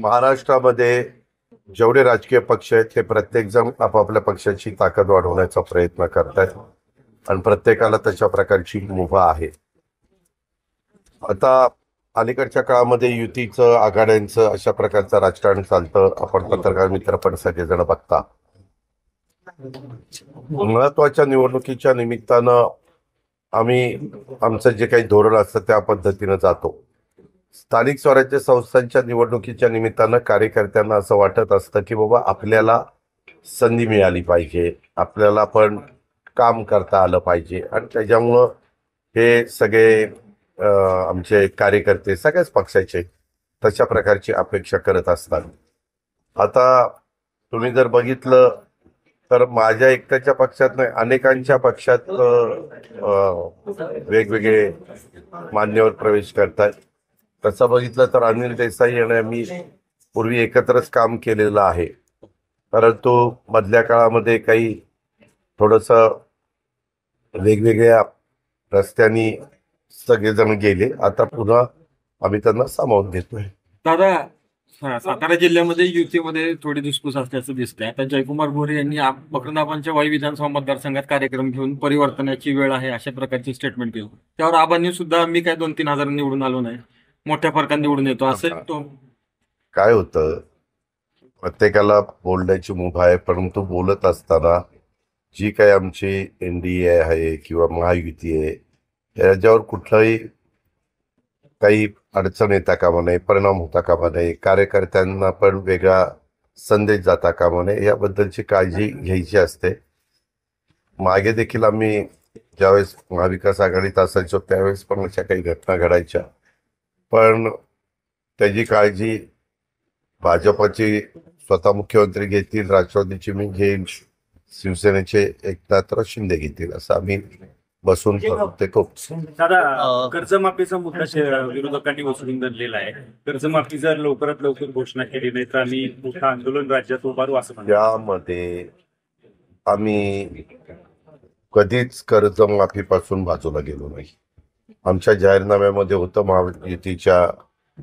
महाराष्ट्रामध्ये जेवढे राजकीय पक्ष आहेत हे प्रत्येक जण आपापल्या पक्षाची ताकद वाढवण्याचा प्रयत्न करतात आणि प्रत्येकाला तशा प्रकारची मुभा आहे. आता अलीकडच्या काळामध्ये युतीचं, आघाड्यांचं अशा प्रकारचं राजकारण चालतं. आपण पत्रकार मित्र पण सगळेजण बघता. महत्वाच्या निवडणुकीच्या निमित्तानं आम्ही आमचं जे काही धोरण असतं त्या पद्धतीनं जातो. स्थानिक स्वराज्य संस्थांच्या निवडणुकीच्या निमित्तानं कार्यकर्त्यांना असं वाटत असतं की बाबा आपल्याला संधी मिळाली पाहिजे, आपल्याला पण काम करता आलं पाहिजे आणि त्याच्यामुळं हे सगळे आमचे कार्यकर्ते सगळ्याच पक्षाचे तशा प्रकारची अपेक्षा करत असतात. आता तुम्ही जर बघितलं तर माझ्या एकट्याच्या पक्षात नाही, अनेकांच्या पक्षात वेगवेगळे मान्यवर प्रवेश करतात. तसं बघितलं तर अनिल देसाई आणि मी पूर्वी एकत्रच काम केलेलं आहे, परंतु मधल्या काळामध्ये काही थोडंसं वेगवेगळ्या रस्त्यांनी सगळेजण गेले. आता पुन्हा आम्ही त्यांना सामावून घेतोय. दादा, सातारा जिल्ह्यामध्ये युतीमध्ये थोडी धुसफूस असल्याचं दिसतंय. आता जयकुमार गोरे यांनी मकरंदाबांच्या वाई विधानसभा मतदारसंघात कार्यक्रम घेऊन परिवर्तनाची वेळ आहे अशा प्रकारची स्टेटमेंट केलं. त्यावर आबांनी सुद्धा मी काय 2-3 हजार निवडून आलो नाही, मोठ्या फरकाने निवडून येतो असं तो. काय होतं, प्रत्येकाला बोलण्याची मुभा आहे, परंतु बोलत असताना जी काही आमची NDA आहे किंवा महायुती आहे त्याच्यावर कुठलाही काही अडचण येता कामा नये, परिणाम होता कामा नये, कार्यकर्त्यांना पण वेगळा संदेश जाता कामा नये याबद्दलची काळजी घ्यायची असते. मागे देखील आम्ही ज्यावेळेस महाविकास आघाडीत असायचो त्यावेळेस पण अशा काही घटना घडायच्या, पण त्याची काळजी भाजपची स्वतः मुख्यमंत्री घेतील, राष्ट्रवादीची मी घेईन, शिवसेनेचे एकनाथराव शिंदे घेतील असं आम्ही बसून ते खूप. दादा, कर्जमाफीचा मुद्दा विरोधकांनी उचलून धरलेला आहे. कर्जमाफी जर लवकरात लवकर घोषणा केली नाही तर आम्ही मोठं आंदोलन राज्यात उभारू असं म्हणतात. यामध्ये आम्ही कधीच कर्जमाफीपासून बाजूला गेलो नाही. आमच्या जाहीरनाम्यामध्ये होतं महायुतीच्या,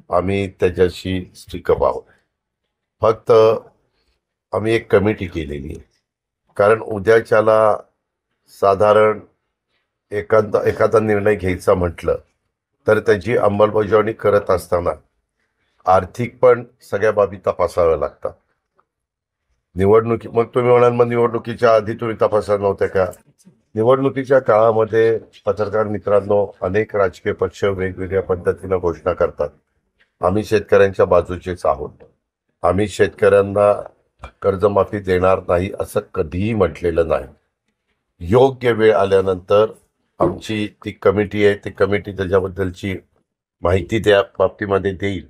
आम्ही त्याच्याशी स्टिकअप आहोत. फक्त आम्ही एक कमिटी केलेली आहे, कारण उद्याच्याला साधारण एखादा निर्णय घ्यायचा म्हटलं तर त्याची अंमलबजावणी करत असताना आर्थिक पण सगळ्या बाबी तपासाव्या लागतात. मग तुम्ही म्हणाल मग निवडणुकीच्या आधी तुम्ही तपासत नव्हत्या का? निवडणुकीच्या काळामध्ये पत्रकार मित्रांनो, अनेक राजकीय पक्ष वेगवेगळ्या पद्धतीनं घोषणा करतात. आम्ही शेतकऱ्यांच्या बाजूचेच आहोत. आम्ही शेतकऱ्यांना कर्जमाफी देणार नाही असं कधीही म्हटलेलं नाही. योग्य वेळ आल्यानंतर आमची ती कमिटी आहे, ती कमिटी त्याच्याबद्दलची माहिती त्या बाबतीमध्ये देईल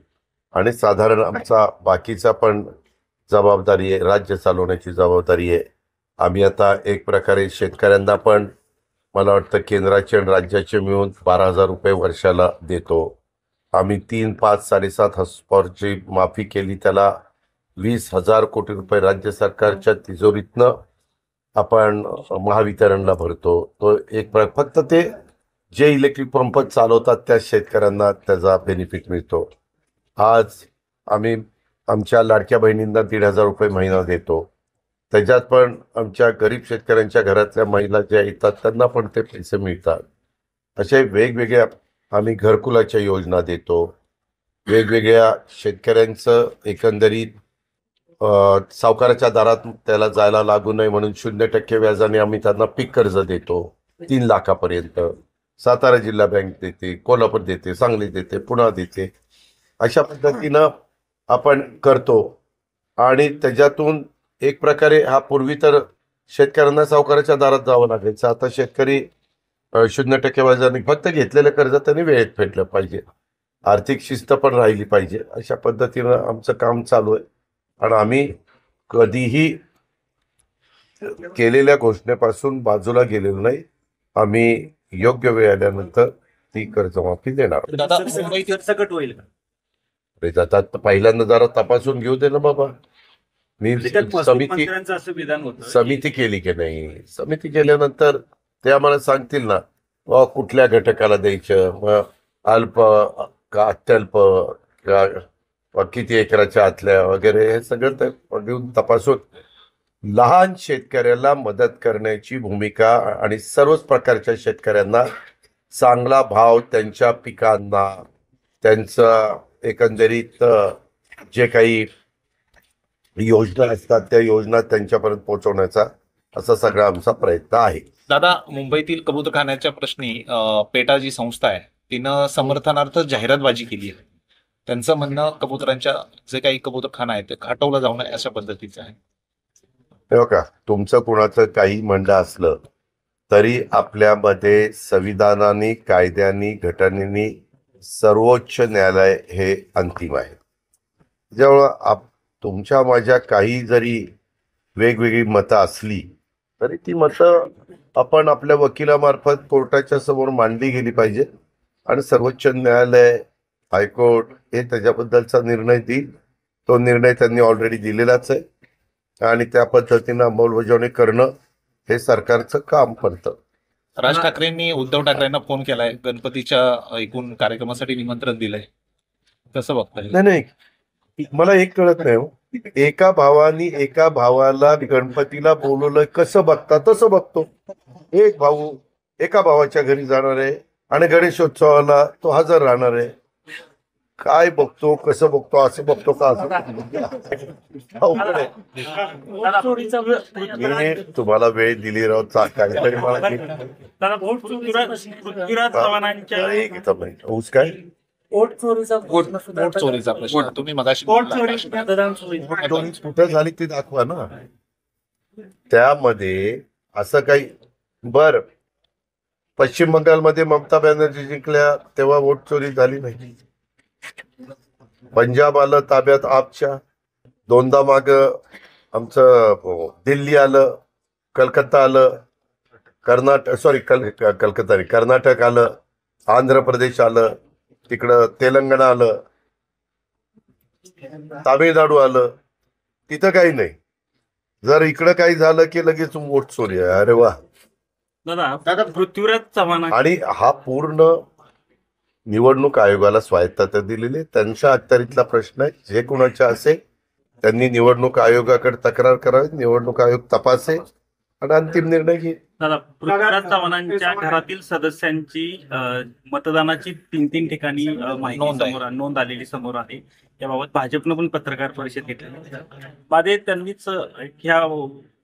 आणि साधारण आमचा बाकीचा पण जबाबदारी आहे, राज्य चालवण्याची जबाबदारी आहे. आम्ही आता एक प्रकारे शेतकऱ्यांना पण मला वाटतं केंद्राचे आणि राज्याचे मिळून 12,000 रुपये वर्षाला देतो. आम्ही 3, 5, 7.5 हॉर्सपॉवरची माफी केली, त्याला 20,000 कोटी रुपये राज्य सरकारच्या तिजोरीतनं आपण महावितरणला भरतो. तो एक फक्त ते जे इलेक्ट्रिक पंप चालवतात त्या शेतकऱ्यांना त्याचा बेनिफिट मिळतो. आज आम्ही आमच्या लाडक्या बहिणींना 1,500 रुपये महिना देतो. त्याच्यात पण आमच्या गरीब शेतकऱ्यांच्या घरातल्या महिला ज्या येतात त्यांना पण ते पैसे मिळतात. असे वेगवेगळ्या आम्ही घरकुलाच्या योजना देतो. वेगवेगळ्या शेतकऱ्यांचं एकंदरीत सावकाराच्या दारात त्याला जायला लागू नये म्हणून 0% व्याजाने आम्ही त्यांना पीक कर्ज देतो 3 लाखापर्यंत. सातारा जिल्हा बँक देते, कोल्हापूर देते, सांगली देते, पुणे देते. अशा पद्धतीनं आपण करतो आणि त्याच्यातून एक प्रकारे हा पूर्वी तर शेतकऱ्यांना सावकाराच्या दारात जावं लागायचं, आता शेतकरी 0% व्याजाने फक्त घेतलेलं कर्ज त्यांनी वेळेत फेडलं पाहिजे, आर्थिक शिस्त पण राहिली पाहिजे. अशा पद्धतीनं आमचं काम चालू आहे आणि आम्ही कधीही केलेल्या घोषणेपासून बाजूला गेलेलो नाही. आम्ही योग्य वेळ आल्यानंतर ती कर्जमाफी देणार. सकट होईल का? आता पहिल्यांदा जरा तपासून घेऊ दे ना बाबा. मी समिती केली की नाही, समिती केल्यानंतर ते आम्हाला सांगतील ना कुठल्या घटकाला द्यायचं, मग अल्प का अत्यल्प का किती एकराच्या आतल्या वगैरे हे सगळं देऊन तपासून लहान शेतकऱ्याला मदत करण्याची भूमिका आणि सर्वच प्रकारच्या शेतकऱ्यांना चांगला भाव त्यांच्या पिकांना त्यांचं एकंदरीत जे काही योजना असतात त्या योजना त्यांच्यापर्यंत पोहोचवण्याचा असा सगळा आमचा प्रयत्न आहे. दादा, मुंबईतील कबूतरखान्याच्या प्रश्नी पेटा जी संस्था आहे तिनं समर्थनार्थ जाहिरातबाजी केली आहे. त्यांचं म्हणणं कबुतरांच्या जे काही कबूतरखाना आहे ते हटवलं जाऊ नये अशा पद्धतीचं आहे. हे बघा, तुमचं कुणाचं काही म्हणणं असलं तरी आपल्यामध्ये संविधानाने, कायद्याने, घटनेने सर्वोच्च न्यायालय हे अंतिम आहे. जेव्हा तुमच्या माझ्या काही जरी वेगवेगळी मतं असली तरी ती मतं आपण आपल्या वकिलामार्फत कोर्टाच्या समोर मांडली गेली पाहिजे आणि सर्वोच्च न्यायालय, हायकोर्ट हे त्याच्याबद्दलचा निर्णय देईल. तो निर्णय त्यांनी ऑलरेडी दिलेलाच आहे आणि त्या पद्धतीनं अंमलबजावणी करणं हे सरकारचं काम पडतं. राज ठाकरेंनी उद्धव ठाकरेंना फोन केलाय, गणपतीच्या एकूण कार्यक्रमासाठी निमंत्रण दिलंय, कसं बघताय? नाही, मला एक कळत नाही हो. एका भावानी एका भावाला गणपतीला बोलवलं कसं बघता तसं बघतो. एक भाऊ एका भावाच्या घरी जाणार आहे आणि गणेशोत्सवाला तो हजर राहणार आहे. काय बघतो, कसं बघतो, असं बघतो का असं अवघड आहे. मी तुम्हाला वेळ दिली राहू काहीतरी मला ऊस काय वोट चोरीचा प्रश्न तुम्ही मगाशी कुठं झाली ती दाखवा ना. त्यामध्ये असं काही बर पश्चिम बंगालमध्ये ममता बॅनर्जी जिंकल्या तेव्हा वोट चोरी झाली नाही. पंजाब आलं ताब्यात आपच्या, दोनदा माग आमचं दिल्ली आलं, कलकत्ता आलं, कर्नाटक आलं, आंध्र प्रदेश आलं, तिकडं तेलंगणा आलं, तामिळनाडू आलं. तिथं काही नाही. जर इकडं काही झालं की लगेच वोट चोरी आहे. अरे वा दादा पृथ्वीराज चव्हाण आणि हा पूर्ण निवडणूक आयोगाला स्वायत्तता दिलेली, त्यांच्या अखत्यारीतला प्रश्न आहे. जे कुणाच्या असेल त्यांनी निवडणूक आयोगाकडे तक्रार करावी, निवडणूक आयोग तपासे आणि अंतिम निर्णय घेईल. दादा, पृथ्वीराज चव्हाणांच्या घरातील सदस्यांची मतदानाची 3 ठिकाणी माहिती नोंद आलेली समोर आहे. याबाबत भाजपनं पण पत्रकार परिषद घेतली. मध्ये त्यांनीच ह्या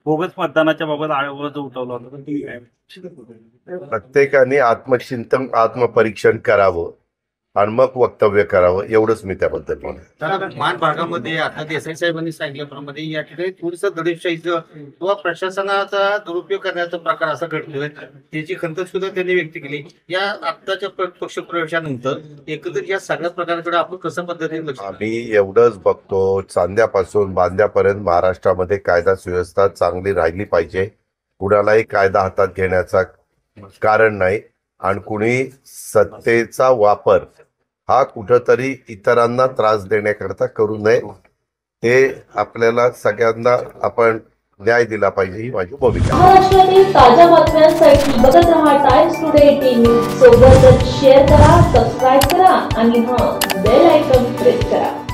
बोगस मतदानाच्या बाबत आवाज उठवला होता. प्रत्येकाने आत्मचिंतन, आत्मपरीक्षण करावं आणि मग वक्तव्य करावं, एवढंच मी त्याबद्दल म्हणतो. मान भागामध्ये आता देसाई साहेबांनी सांगितल्याप्रमाणे या ठिकाणी थोडंसं दडपशाहीचं किंवा प्रशासनाचा दुरुपयोग करण्याचा प्रकार असा घडतोय, त्याची खंत सुद्धा त्यांनी व्यक्त केली. या आत्ताच्या पक्ष प्रवेशानंतर एकत्रित या सगळ्या प्रकाराकडे आपण कसं पद्धतीने लक्ष? आम्ही एवढंच बघतो, चांद्यापासून बांद्यापर्यंत महाराष्ट्रामध्ये कायदा सुव्यवस्था चांगली राहिली पाहिजे. कुणालाही कायदा हातात घेण्याचा कारण नाही आणि कुणी सत्तेचा वापर हा कुठंतरी इतरांना त्रास देण्याकरता करू नये. ते आपल्याला सगळ्यांना आपण न्याय दिला पाहिजे, ही माझी भूमिका. महाराष्ट्रातील ताज्या बातम्यांसाठी बघत रहा टाइम्स टुडे टीव्ही. सोबतच शेअर करा, सबस्क्राईब करा आणि बेल आयकॉन प्रेस करा.